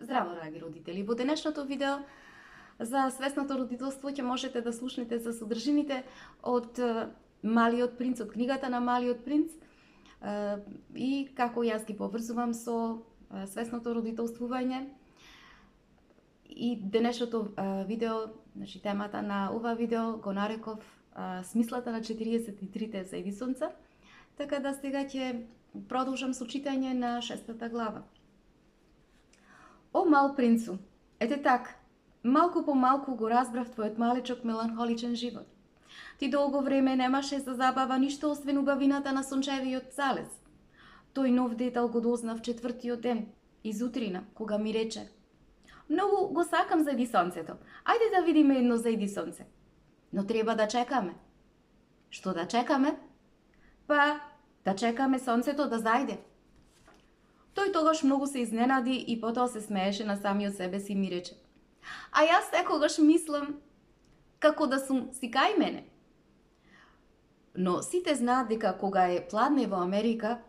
Здраво, драги родители! Во денешното видео за свесното родителство ќе можете да слушнете за содржините од Малиот принц, од книгата на Малиот принц и како јас ги поврзувам со свесното родителствување. И денешното видео, значи темата на ова видео го нареков смислата на 43 зајдисонца, така да сега ќе продолжам со читање на 6-та глава. О, мал принцу, ете так, малку по малку го разбрав твојот малечок меланхоличен живот. Ти долго време немаше за забава ништо освен убавината на сончевиот залез. Тој нов детал го дознав четвртиот ден, изутрина, кога ми рече: многу го сакам зајдисонцето, ајде да видиме едно зајдисонце. Но треба да чекаме. Што да чекаме? Па, да чекаме сонцето да зајде. Тој тогаш многу се изненади и потоа се смееше на самиот себе си и ми рече: а јас секогаш мислам како да сум си кај мене. Но сите знаат дека кога е пладне во Америка,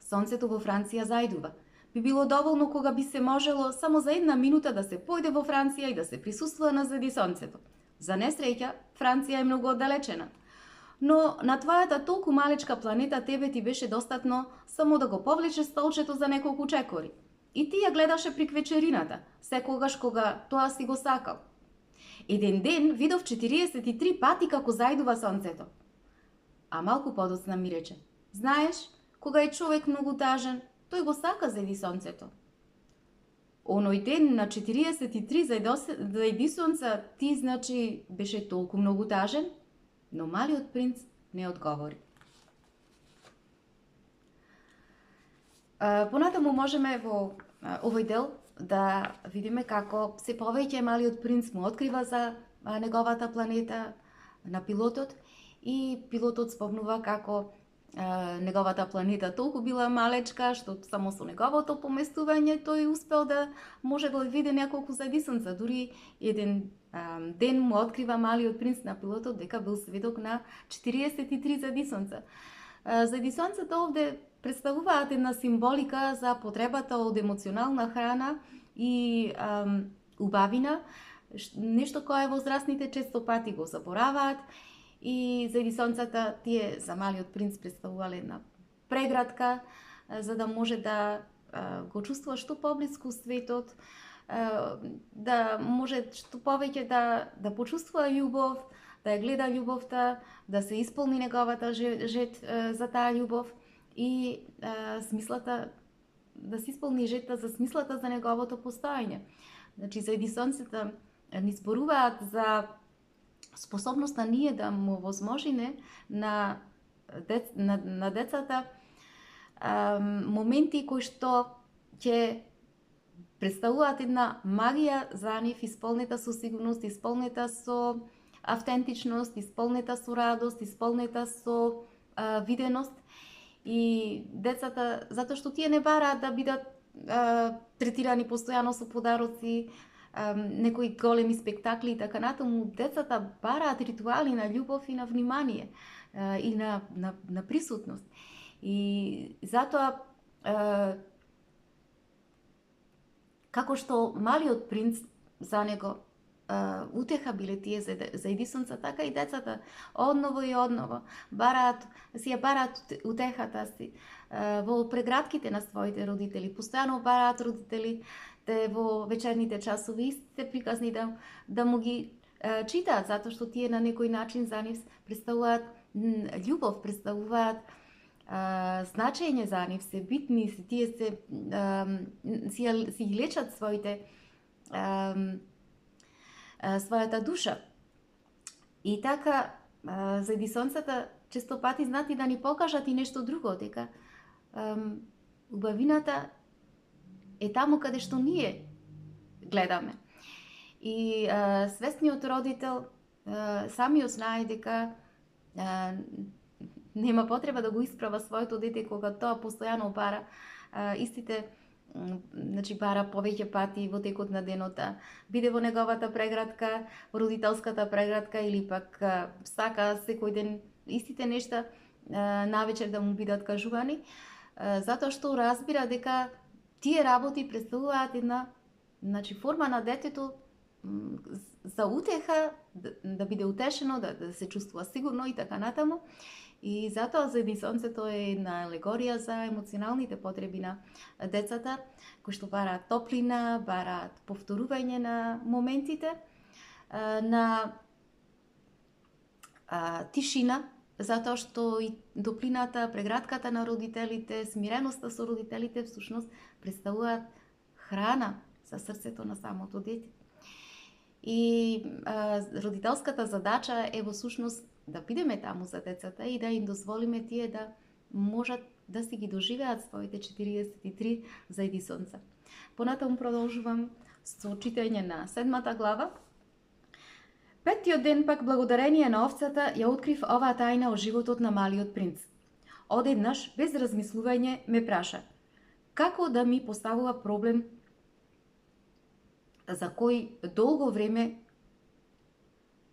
сонцето во Франција зајдува. Би било доволно кога би се можело само за една минута да се појде во Франција и да се присуствува на зајдисонцето. За несреќа, Франција е многу оддалечена. Но на твојата толку малечка планета тебе ти беше достатно само да го повлече столчето за неколку чекори. И ти ја гледаше при вечерината, секогаш кога тоа си го сакал. Еден ден видов 43 пати како зајдува сонцето. А малку подоцна ми рече: знаеш, кога е човек многу тажен, тој го сака зајдисонцето. Оној ден на 43 зајдисонца ти, значи, беше толку многу тажен? Но малиот принц не одговори. Понатаму можеме во овој дел да видиме како се повеќе малиот принц му открива за неговата планета на пилотот и пилотот спомнува како неговата планета толку била малечка што само со неговото поместување тој успел да може да види неколку зајдисонца. Дури еден ден му открива малиот принц на пилотот дека бил сведок на 43 зајдисонца. Зајдисонцата овде представуваат една символика за потребата од емоционална храна и убавина, нешто кое возрастните често пати го забораваат. И зајдисонцата тие за малиот принц представувале една преградка за да може да го чувствува што поблиску светот, да може што повеќе да почувствува љубов, да ја гледа љубовта, да се исполни неговата жет за таа љубов и смислата, да се исполни жетта за смислата за неговото постоење. Значи, зајдисонцата ни зборуваат за способноста ние да му возможиме на децата моменти кои што ќе представуваат една магија за нив, исполнета со сигурност, исполнета со автентичност, исполнета со радост, исполнета со виденост. И децата, затоа што тие не бараат да бидат третирани постојано со подароци, некои големи спектакли и така натаму, децата бараат ритуали на љубов и на внимание и на присутност. И затоа како што малиот принц за него утеха биле тие зајдисонца, така и децата одново и одново си ја бараат утехата си во прегратките на своите родители. Постојано бараат родители во вечерните часови истите приказни да му ги читаат, затоа што тие на некој начин за нив представуваат љубов, представуваат значење за нив, се битни, тие си лечат својата душа. И така, зајдисонцата често пати знаат и да ни покажат и нешто друго, дека убавината е таму каде што ние гледаме. И свесниот родител самиот знае дека нема потреба да го исправа своето дете кога тоа постојано бара истите, значи бара повеќе пати во текот на денот да биде во неговата преградка, родителската преградка, или пак сака секој ден истите нешта навечер да му бидат кажувани, затоа што разбира дека тие работи представуваат една Значи, форма на детето за утеха, да биде утешено, да се чувствува сигурно и така натаму. И затоа за единството е една алегорија за емоционалните потреби на децата, кои што бараат топлина, бараат повторување на моментите, на тишина, затоа што и топлината, прегратката на родителите, смиреноста со родителите всушност представуваат храна за срцето на самото дете. И родителската задача е во сушност да бидеме таму за децата и да им дозволиме тие да можат да си ги доживеат своите 43 заедисонца. Понатаму продолжувам со читање на 7 глава. Петтиот ден пак, благодарение на овцата, ја открив оваа тајна о животот на малиот принц. Одеднаш, без размислување, ме праша како да ми поставува проблем за кој долго време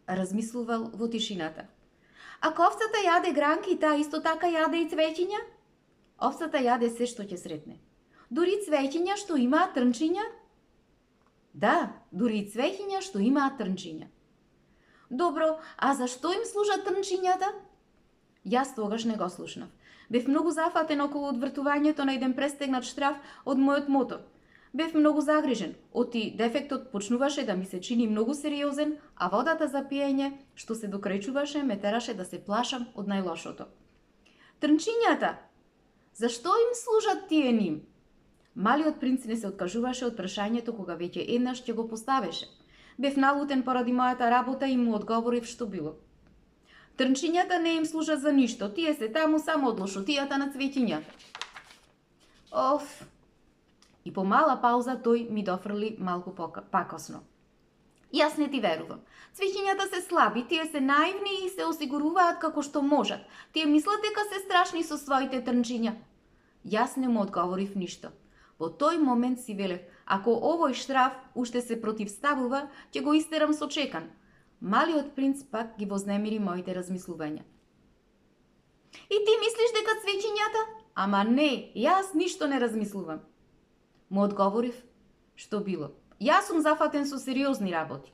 размислувал во тишината. Ако овцата јаде гранки, таа исто така јаде и цвеќиња? Овцата јаде се што ќе сретне. Дури цвеќиња што имаат трнчиња? Да, дури и цвеќиња што имаат трнчиња. Добро, а зашто им служат трнчињата? Јас тогаш не го слушнав. Бев многу зафатен околу одвртувањето на еден престегнат штраф од мојот мотор. Бев многу загрижен, оти дефектот почнуваше да ми се чини многу сериозен, а водата за пиење, што се докрајчуваше, ме тераше да се плашам од најлошото. Трнчињата! Зашто им служат тие ним? Малиот принц не се откажуваше од прашањето кога веќе еднаш ќе го поставеше. Бев налутен поради мојата работа и му одговорив што било. Трнчињата не им служат за ништо, тие се таму само од лошотијата на цвеќињата. Оф! И по мала пауза тој ми дофрли малку пакосно. Јас не ти верувам. Цвеќињата се слаби, тие се наивни и се осигуруваат како што можат. Тие мислат дека се страшни со своите трнчиња. Јас не му одговорив ништо. Во тој момент си велев, ако овој штраф уште се противставува, ќе го истерам со чекан. Малиот принц пак ги вознемири моите размислувања. И ти мислиш дека цвеќињата? Ама не, јас ништо не размислувам. Му одговорив што било. Јас сум зафатен со сериозни работи.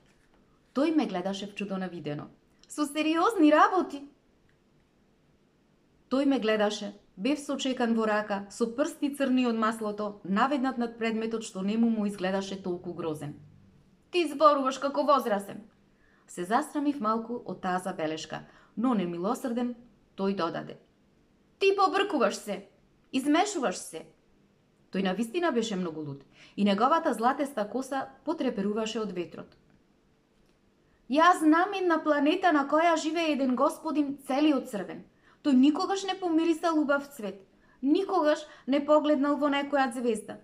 Тој ме гледаше вчудено видено. Со сериозни работи? Тој ме гледаше, бев сочекан во рака, со прсти црни од маслото, наведнат над предметот што нему му изгледаше толку грозен. Ти зборуваш како возрасен. Се засрамив малку од таа забелешка, но немилосрден тој додаде. Ти побркуваш се, измешуваш се. Тој навистина беше многу луд и неговата златеста коса потреперуваше од ветрот. Јас знам една планета на која живее еден господин целиот црвен. Тој никогаш не помириса убав цвет, никогаш не погледнал во некоја звезда,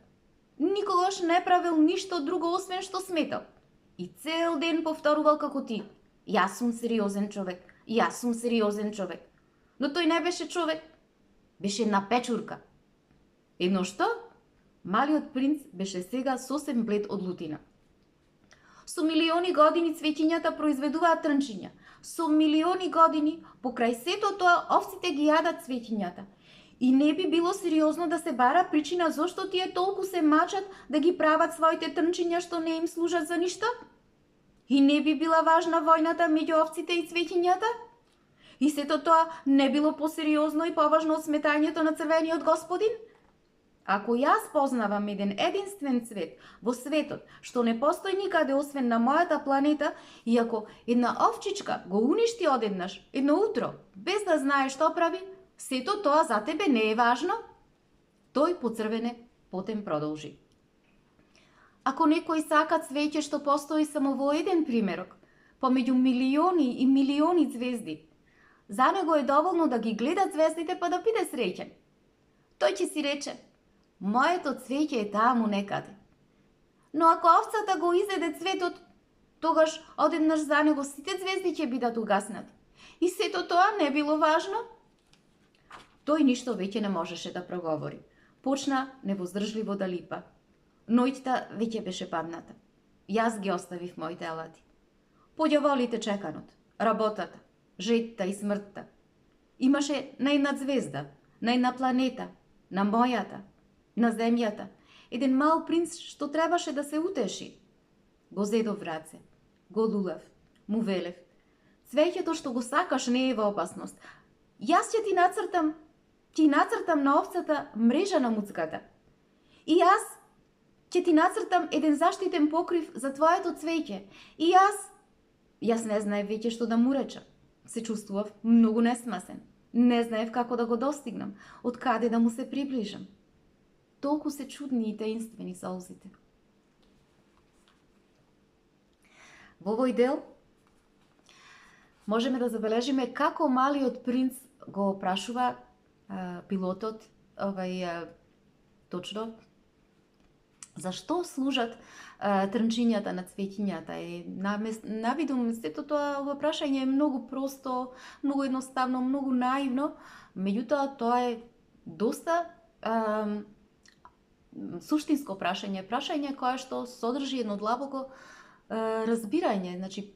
никогаш не правил ништо друго освен што сметал. И цел ден повторувал како ти. Јас сум сериозен човек, јас сум сериозен човек. Но тој не беше човек, беше една печурка. Едно што? Малиот принц беше сега сосем блед од лутина. Со милиони години цвеќињата произведуваат трнчиња. Со милиони години, покрај сето тоа, овците ги јадат цвеќињата. И не би било сериозно да се бара причина зошто тие толку се мачат да ги прават своите трнчиња што не им служат за ништо? И не би била важна војната меѓу овците и цвеќињата? И сето тоа не било посериозно и поважно од сметањето на црвениот господин? Ако јас познавам еден единствен цвет во светот, што не постои никаде освен на мојата планета, и ако една овчичка го уништи одеднаш, едно утро, без да знае што прави, сето тоа за тебе не е важно? Тој поцрвене, потем продолжи. Ако некој сака цвеќе што постои само во еден примерок, помеѓу милиони и милиони звезди, за него е доволно да ги гледа звездите па да биде среќен. Тој ќе си рече: моето цвеќе е таму некаде. Но ако овцата го изеде цветот, тогаш одеднаш за него сите звезди ќе бидат угаснати. И сето тоа не било важно? Тој ништо веќе не можеше да проговори. Почна невоздржливо да липа. Ноќта веќе беше падната. Јас ги оставив моите алати. Поѓаволите чеканот, работата, жетта и смртта. Имаше на една звезда, на една планета, на мојата, на земјата, Еден мал принц што требаше да се утеши. Го зедов раце, го лулев, му велев. Цвеќето што го сакаш не е во опасност. Јас ќе ти нацртам на овцата мрежа на муцката. И јас ќе ти нацртам еден заштитен покрив за твоето цвеќе. И јас не знаев веќе што да му речам. Се чувствував многу несмасен. Не знаев како да го достигнам, од каде да му се приближам. Толку се чудни и таинствени солзите. Во овој дел можеме да забележиме како малиот принц го прашува пилотот точно зашто служат трнчињата на цвеќињата. Навидум сето тоа ова прашање е многу просто, многу едноставно, многу наивно, меѓутоа тоа е доста суштинско прашање, кое што содржи едно длабоко разбирање, значи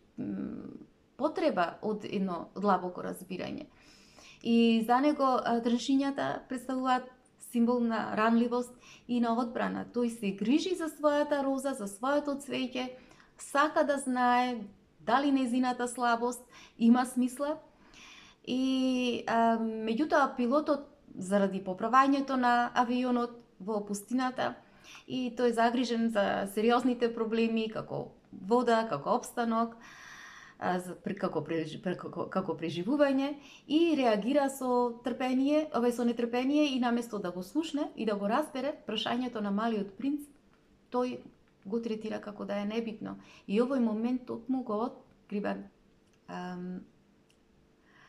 потреба од едно длабоко разбирање. И за него трнчињата представуваат символ на ранливост и на одбрана. Тој се грижи за својата роза, за своето цвеќе, сака да знае дали нејзината слабост има смисла. И меѓутоа пилотот заради поправањето на авионот во пустината и тој е загрижен за сериозните проблеми како вода, како обстанок, како преживување и реагира со нетрпение и наместо да го слушне и да го разбере прашањето на малиот принц, тој го третира како да е небитно. И овој момент токму го открива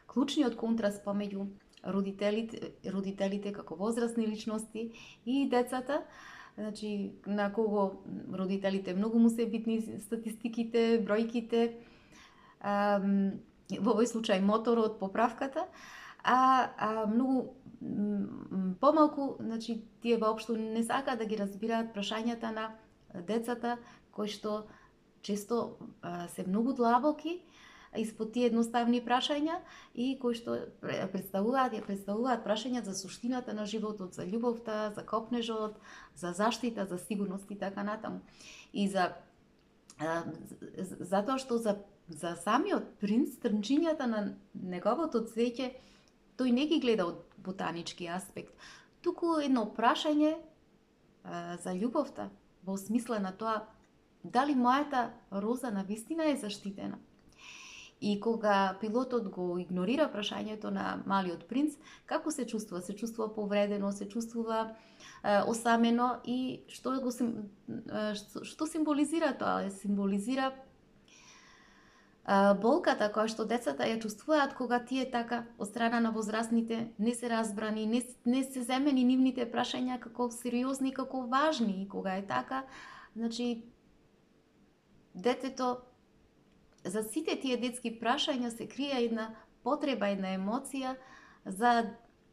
клучниот контраст помеѓу родителите како возрастни личности и децата, значи на кого родителите многу му се битни статистиките, бројките, во овој случај моторот, поправката, многу помалку, значи тие воопшто не сакаат да ги разбираат прашањата на децата, кои што често се многу длабоки испод тие едноставни прашања и кои што представуваат прашања за суштината на животот, за љубовта, за копнежот, за заштита, за сигурност и така натаму. И затоа што за самиот принц, трнчињата на неговото цвеќе, тој не ги гледа од ботанички аспект, туку едно прашање за љубовта, во смисла на тоа дали мојата роза навистина е заштитена. И кога пилотот го игнорира прашањето на малиот принц, како се чувствува? Се чувствува повредено, се чувствува осамено и што символизира тоа? Символизира болката која што децата ја чувствуваат кога тие така од страна на возрастните не се разбрани, не се земени нивните прашања како сериозни, како важни. И кога е така, значи детето, за сите тие детски прашања се крие една потреба, една емоција за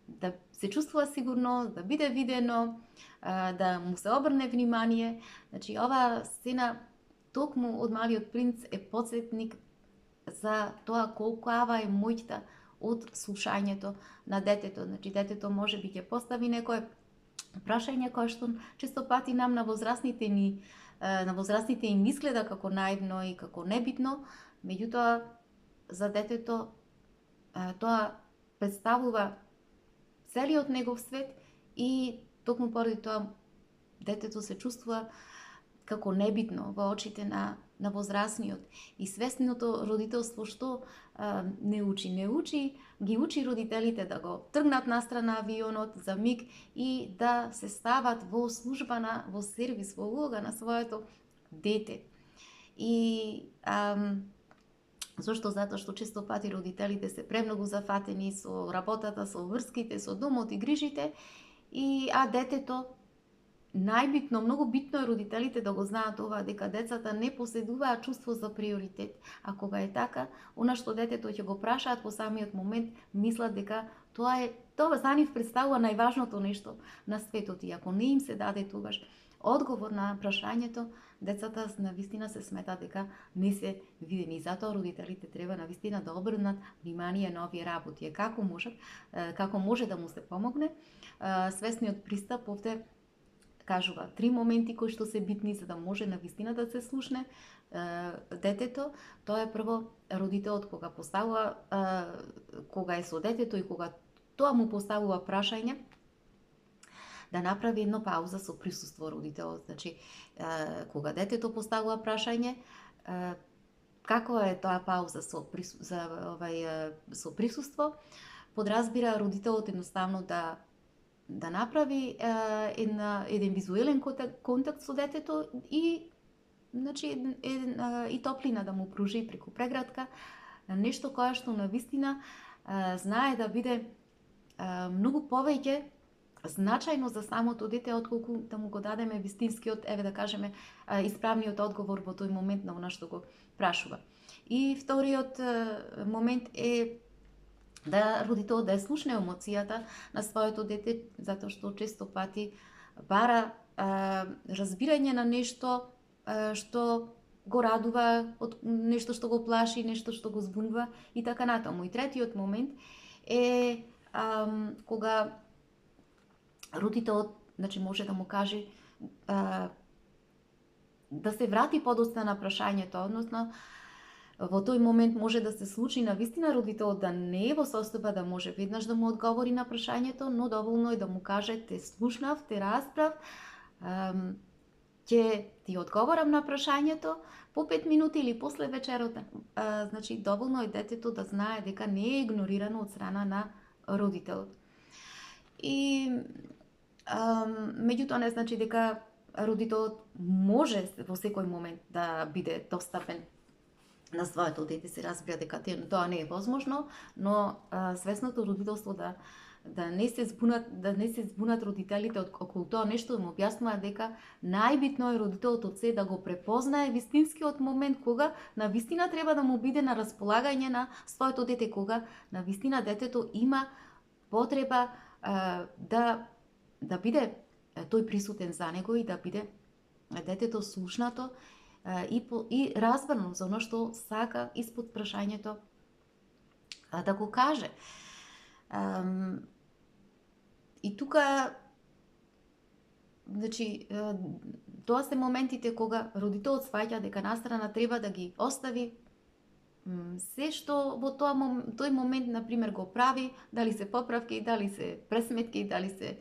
да се чувствува сигурно, да биде видено, да му се обрне внимание. Значи оваа сцена токму од малиот принц е потсетник за тоа колкава е моќта од слушањето на детето. Значи детето може би ќе постави некое прашање кое што често пати нам на возрастните им изгледа како наивно и како небитно, меѓутоа за детето тоа представува целиот негов свет и токму поради тоа детето се чувствува како небитно во очите на возрастниот. И свесното родителство што не учи, ги учи родителите да го тргнат настрана авионот за миг и да се стават во служба во сервис, во улога на своето дете. И зошто? Затоа што често пати родителите се премногу зафатени со работата, со врските, со домот и грижите, а детето најбитно, многу битно е родителите да го знаат ова, дека децата не поседуваат чувство за приоритет. А кога е така, она што детето ќе го прашаат во самиот момент, мислат дека тоа за нив представува најважното нешто на светот. И ако не им се даде тогаш одговор на прашањето, децата навистина се смета дека не се видени. Затоа родителите треба навистина да обрнат внимание на овие работи. Како може да му се помогне? Свесниот пристап овде кажува 3 моменти кои што се битни за да може навистина да се слушне детето. Тоа е прво, родителот кога поставува, кога е со детето и кога тоа му поставува прашање, да направи едно пауза со присуство родителот. Значи, кога детето поставува прашање, како е тоа пауза со со присуство, подразбира родителот едноставно да направи еден визуелен контакт со детето и значи и топлина да му пружи преку прегратка, нешто кое што навистина знае да биде многу повеќе значајно за самото дете отколку да му го дадеме вистинскиот, еве да кажеме, исправниот одговор во тој момент на она што го прашува. И вториот момент е да родителот да ја слушне емоцијата на своето дете, затоа што често пати бара разбирање на нешто што го радува, од нешто што го плаши, нешто што го збунува и така натаму. И третиот момент е кога родителот, значи, може да му каже да се врати подоцна на прашањето, односно во тој момент може да се случи навистина родителот да не е во состојба да може веднаш да му одговори на прашањето, но доволно е да му каже те слушнав, те расправ, ќе ти одговорам на прашањето по 5 минути или после вечерота. Значи, доволно е детето да знае дека не е игнорирано од страна на родителот. И меѓутоа не значи дека родителот може во секој момент да биде достапен на своето дете. Се разбира дека тоа не е возможно, но свесното родителство да не се збунат родителите околу тоа нешто, да му објаснуваат дека најбитно е родителот од се да го препознае вистинскиот момент кога навистина треба да му биде на располагање на своето дете, кога навистина детето има потреба да биде тој присутен за него и да биде детето слушнато и разбрано за оно што сака испод прашањето да го каже. И тука, значи, тоа се моментите кога родителот сваќа дека настрана треба да ги остави се што во тој момент, например, го прави, дали се поправки, дали се пресметки, дали се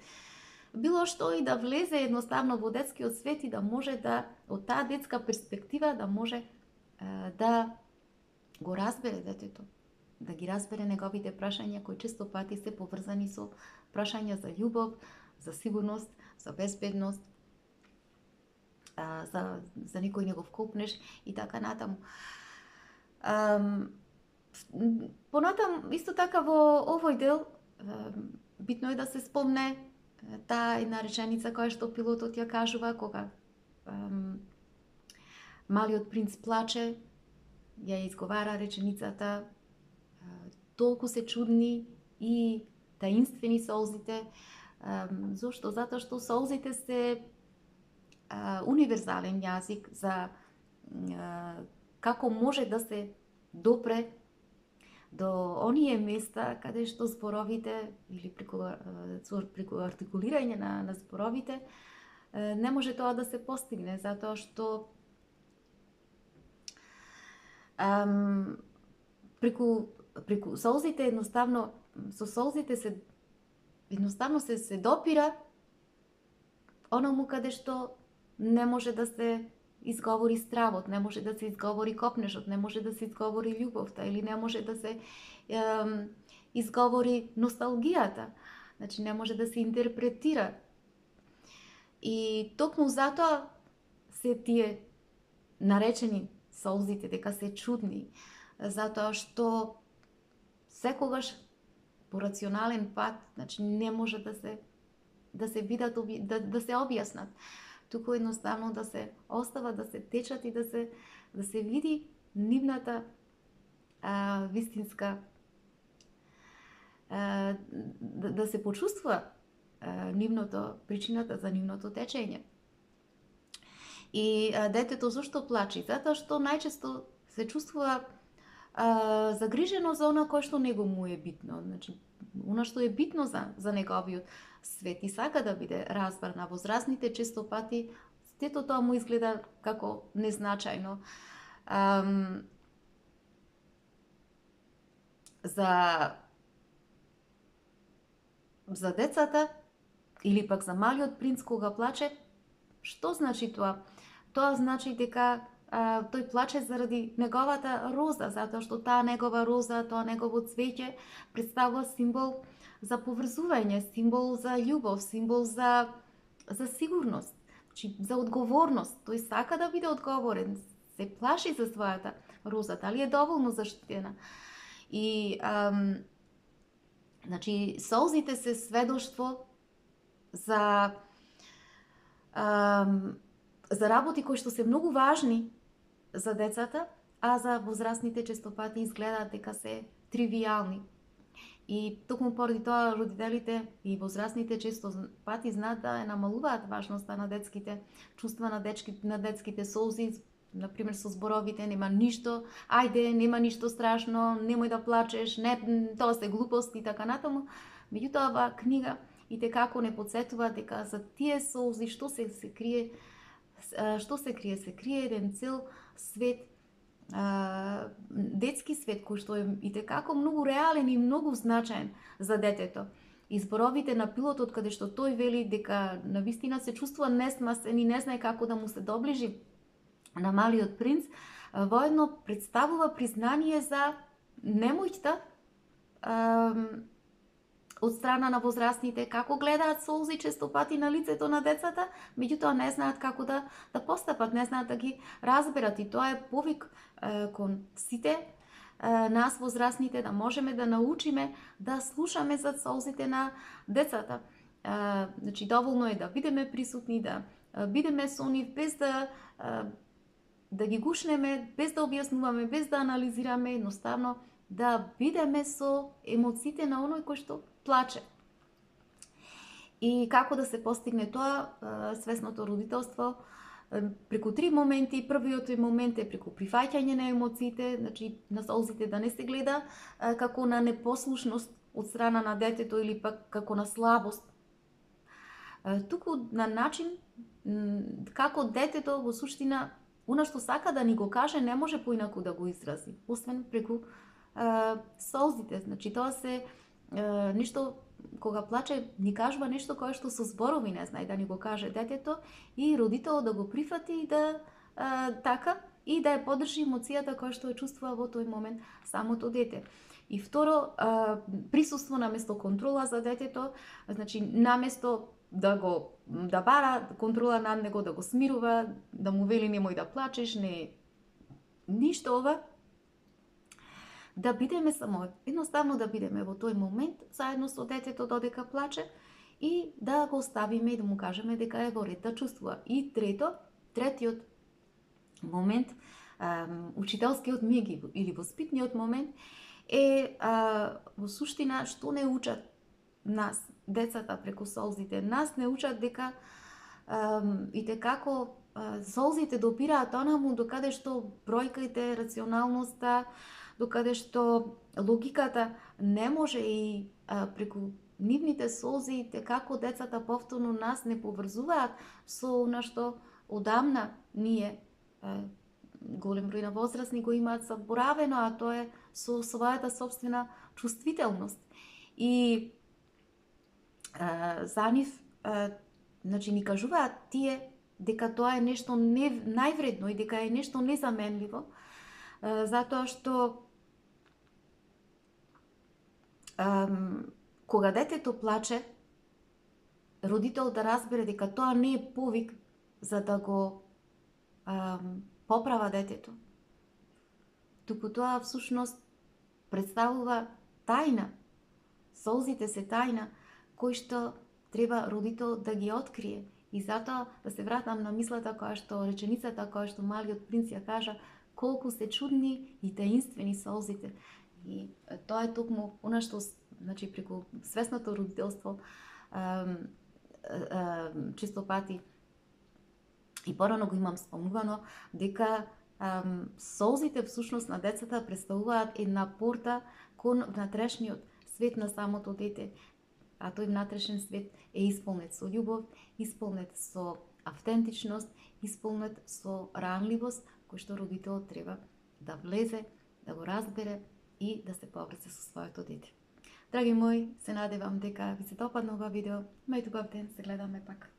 било што, и да влезе едноставно во детскиот свет и да може да, од таа детска перспектива, да може да го разбере детето, да ги разбере неговите прашања кои често пати се поврзани со прашања за љубов, за сигурност, за безбедност, за некој негов копнеш и така натаму. Понатам, исто така во овој дел, битно е да се спомне таа една реченица која што пилотот ја кажува кога малиот принц плаче, ја изговара реченицата толку се чудни и таинствени солзите. Зошто? Затоа што солзите се универзален јазик за како може да се допре до оние места каде што зборовите или преку артикулирање на зборовите не може тоа да се постигне, затоа што преку солзите едноставно, со солзите се допира оному каде што не може да се изговори стравот, не може да се изговори копнешот, не може да се изговори љубовта или не може да се изговори носталгијата. Значи не може да се интерпретира. И токму затоа се тие наречени солзите дека се чудни, затоа што секогаш по рационален пат, значи не може да се видат, да се објаснат, туку едноставно да се остава, да се течат и да се види нивната вистинска, да се почувствува причината за нивното течење. И детето зашто плачи? Затоа што најчесто се чувствува загрижено за она кое што него му е битно. Значи, она што е битно за неговиот свет и сака да биде разбар на возрастните, често пати сето тоа му изгледа како незначајно. За децата или пак за малиот принц кога плаче, што значи тоа? Тоа значи дека тој плаче заради неговата роза, затоа што таа негова роза, тоа негово цвеќе представува символ за поврзување, символ за љубов, символ за сигурност, значи за одговорност. Тој сака да биде одговорен, се плаши за својата роза, дали е доволно заштитена. И значи солзите се сведоштво за работи кои што се многу важни за децата, а за возрастните често пати изгледаат дека се тривијални. И токму поради тоа родителите и возрастните често пати знаат да намалуваат важноста на детските чувства, на детските солзи, например со зборовите нема ништо, ајде, нема ништо страшно, немој да плачеш, не, тоа се глупости и така натаму. Меѓутоа оваа книга и како не подсетува дека за тие солзи што се крие, се крие еден цел свет, детски свет кој што е и како многу реален и многу значаен за детето. И зборовите на пилотот каде што тој вели дека навистина се чувствува несмасен и не знае како да му се доближи на малиот принц, воедно представува признание за немојта од страна на возрастните, како гледаат солзи често пати на лицето на децата, меѓутоа не знаат како да постапат, не знаат да ги разберат. И тоа е повик кон сите нас возрастните да можеме да научиме да слушаме за солзите на децата. Значи доволно е да бидеме присутни, да бидеме со нив без да ги гушнеме, без да објаснуваме, без да анализираме, едноставно да бидеме со емоциите на оној кој што плаче. И како да се постигне тоа? Свесното родителство преку 3 моменти. Првиот момент е преку прифаќање на емоциите, значи на солзите да не се гледа како на непослушност од страна на детето или пак како на слабост, туку на начин како детето во суштина она што сака да ни го каже не може поинаку да го изрази, освен преку солзите. Значи тоа се нешто, кога плаче ни кажува нешто кое што со зборови не знае да ни го каже детето и родителот да го прифати и да така и да ја поддржи емоцијата која што ја чувствува во тој момент самото дете. И второ, присуство наместо контрола за детето, значи наместо да бара контрола над него, да го смирува, да му вели немој да плачеш, не ништо ова, да бидеме само, едноставно да бидеме во тој момент заедно со детето додека плаче и да го оставиме и да му кажеме дека е во ред да чувствува. И третиот момент, учителскиот меги или воспитниот момент е во суштина што не учат нас, децата преку солзите. Нас не учат дека и како солзите допираат онаму докаде што бројките, рационалноста, докаде што логиката не може и преку нивните солзи како децата повторно нас не поврзуваат со она што одамна ние голем број на возрастни го имаат заборавено, а тоа е со својата собствена чувствителност. И за нив, значи ни кажуваат тие дека тоа е нешто највредно и дека е нешто незаменливо, затоа што кога детето плаче, родител да разбере дека тоа не е повик за да го поправа детето, туку тоа всушност представува тајна. Солзите се тајна кој што треба родител да ги открие. И затоа да се вратам на мислата реченицата која што малиот принц ја кажа, колку се чудни и таинствени солзите. И тоа е токму она што, значи, преку свесното родителство често пати и порано го имам спомнувано, дека солзите всушност на децата представуваат една порта кон внатрешниот свет на самото дете. а тој внатрешен свет е исполнет со љубов, исполнет со автентичност, исполнет со ранливост, кој што родителот треба да влезе, да го разбере и да се поврзе со своето дете. Драги мои, се надевам дека ви се допадна ова видео. Имајте убав ден, се гледаме пак.